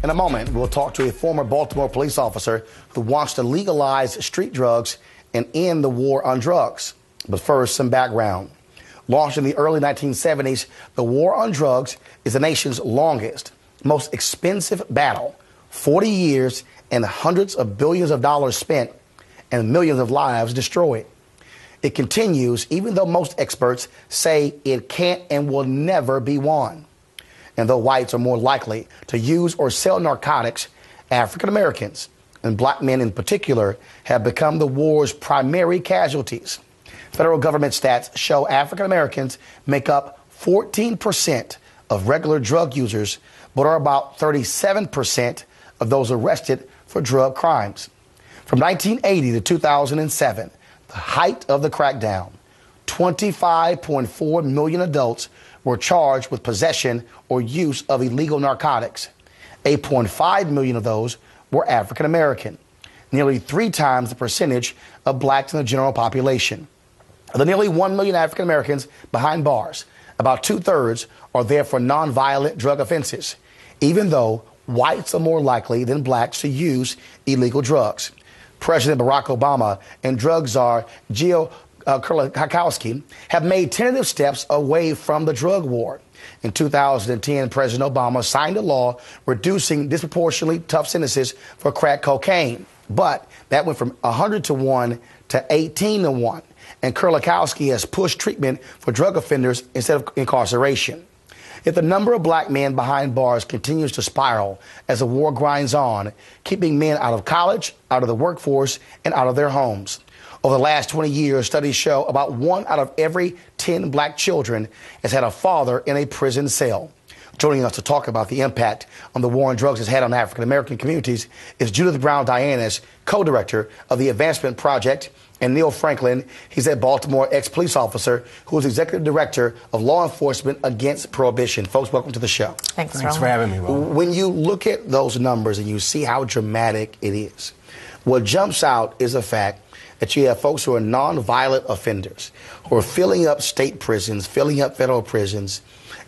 In a moment, we'll talk to a former Baltimore police officer who wants to legalize street drugs and end the war on drugs. But first, some background. Launched in the early 1970s, the war on drugs is the nation's longest, most expensive battle. 40 years and hundreds of billions of dollars spent and millions of lives destroyed. It continues even though most experts say it can't and will never be won. And though whites are more likely to use or sell narcotics, African Americans, and black men in particular, have become the war's primary casualties. Federal government stats show African Americans make up 14% of regular drug users, but are about 37% of those arrested for drug crimes. From 1980 to 2007, the height of the crackdown, 25.4 million adults were charged with possession or use of illegal narcotics. 8.5 million of those were African American, nearly 3 times the percentage of blacks in the general population. Of the nearly 1 million African Americans behind bars, about 2/3 are there for nonviolent drug offenses, even though whites are more likely than blacks to use illegal drugs. President Barack Obama and drug czar Judith Browne have made tentative steps away from the drug war. In 2010, President Obama signed a law reducing disproportionately tough sentences for crack cocaine. But that went from 100 to 1 to 18 to 1. And Kurlikowski has pushed treatment for drug offenders instead of incarceration. Yet the number of black men behind bars continues to spiral as the war grinds on, keeping men out of college, out of the workforce, and out of their homes. Over the last 20 years, studies show about 1 out of every 10 black children has had a father in a prison cell. Joining us to talk about the impact on the war on drugs has had on African American communities is Judith Browne Dianis, co-director of the Advancement Project, and Neil Franklin. He's a Baltimore ex-police officer who is executive director of Law Enforcement Against Prohibition. Folks, welcome to the show. Thanks for having me, Roland. When you look at those numbers and you see how dramatic it is, what jumps out is the fact that you have folks who are nonviolent offenders who are filling up state prisons, filling up federal prisons,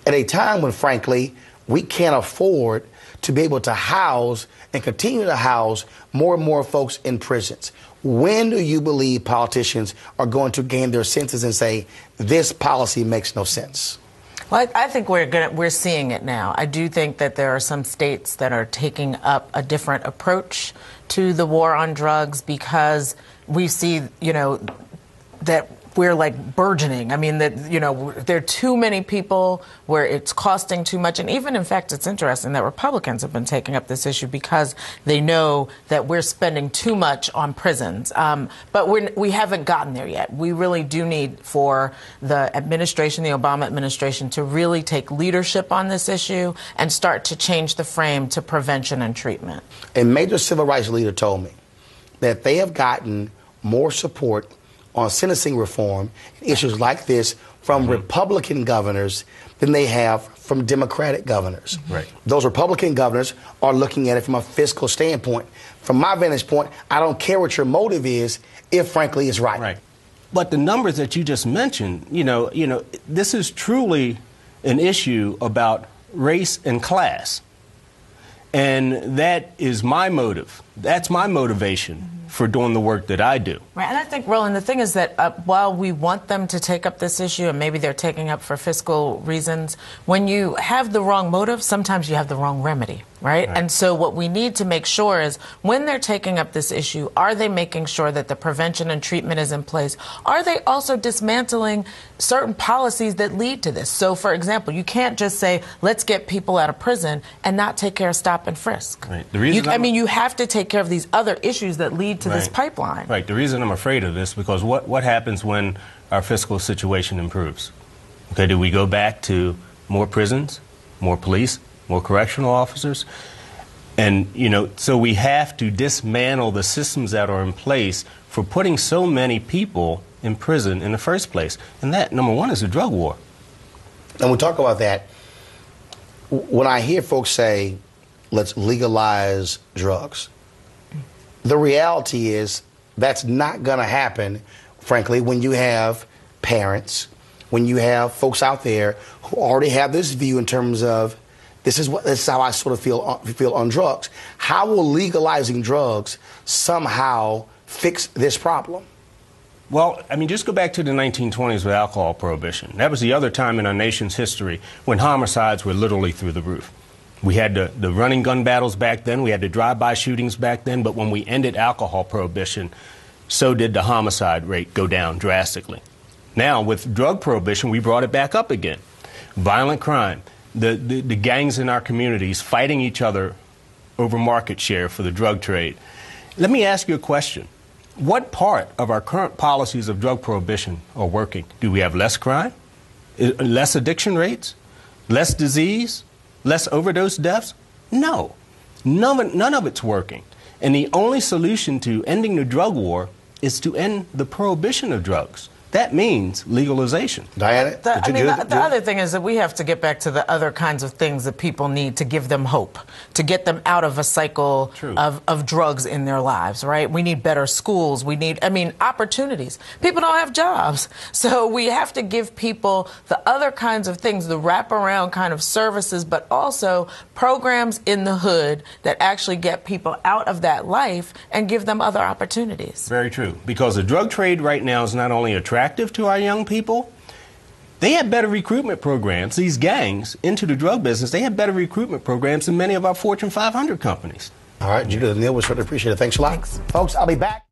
at a time when, frankly, we can't afford to be able to house and continue to house more and more folks in prisons. When do you believe politicians are going to gain their senses and say, this policy makes no sense? Well, I think we're seeing it now. I do think that there are some states that are taking up a different approach to the war on drugs because we see, that we're like burgeoning. I mean, that, there are too many people where it's costing too much. And even, in fact, it's interesting that Republicans have been taking up this issue because they know that we're spending too much on prisons. But we haven't gotten there yet. We really do need for the administration, the Obama administration, to really take leadership on this issue and start to change the frame to prevention and treatment. A major civil rights leader told me that they have gotten more support on sentencing reform, issues like this, from Republican governors than they have from Democratic governors. Right. Those Republican governors are looking at it from a fiscal standpoint. From my vantage point, I don't care what your motive is if, frankly, it's right. Right. But the numbers that you just mentioned, this is truly an issue about race and class. And that is my motive. That's my motivation for doing the work that I do. Right, and I think, Roland, the thing is that while we want them to take up this issue, and maybe they're taking up for fiscal reasons, when you have the wrong motive, sometimes you have the wrong remedy, right? And so what we need to make sure is when they're taking up this issue, are they making sure that the prevention and treatment is in place? Are they also dismantling certain policies that lead to this? So, for example, you can't just say, let's get people out of prison and not take care of stop and frisk. Right. The reason you have to take care of these other issues that lead to this pipeline. Right. The reason I'm afraid of this, because what happens when our fiscal situation improves? Okay, do we go back to more prisons, more police, more correctional officers? And, so we have to dismantle the systems that are in place for putting so many people in prison in the first place. And that, number one, is a drug war. And we talk about that. When I hear folks say, let's legalize drugs, the reality is that's not going to happen, frankly, when you have parents, when you have folks out there who already have this view in terms of This is how I sort of feel on drugs. How will legalizing drugs somehow fix this problem? Well, I mean, just go back to the 1920s with alcohol prohibition. That was the other time in our nation's history when homicides were literally through the roof. We had the running gun battles back then. We had the drive-by shootings back then. But when we ended alcohol prohibition, so did the homicide rate go down drastically. Now, with drug prohibition, we brought it back up again. Violent crime, the gangs in our communities fighting each other over market share for the drug trade. Let me ask you a question. What part of our current policies of drug prohibition are working? Do we have less crime, less addiction rates, less disease, less overdose deaths? No. None of it's working. And the only solution to ending the drug war is to end the prohibition of drugs. That means legalization. Diana? The other thing is that we have to get back to the other kinds of things that people need to give them hope, to get them out of a cycle of drugs in their lives, right? We need better schools. We need, opportunities. People don't have jobs. So we have to give people the other kinds of things, the wraparound kind of services, but also programs in the hood that actually get people out of that life and give them other opportunities. Very true. Because the drug trade right now is not only attractive to our young people, they have better recruitment programs. These gangs into the drug business, they have better recruitment programs than many of our Fortune 500 companies. All right, Judith and Neil, we certainly appreciate it. Thanks a lot. Thanks. Folks, I'll be back.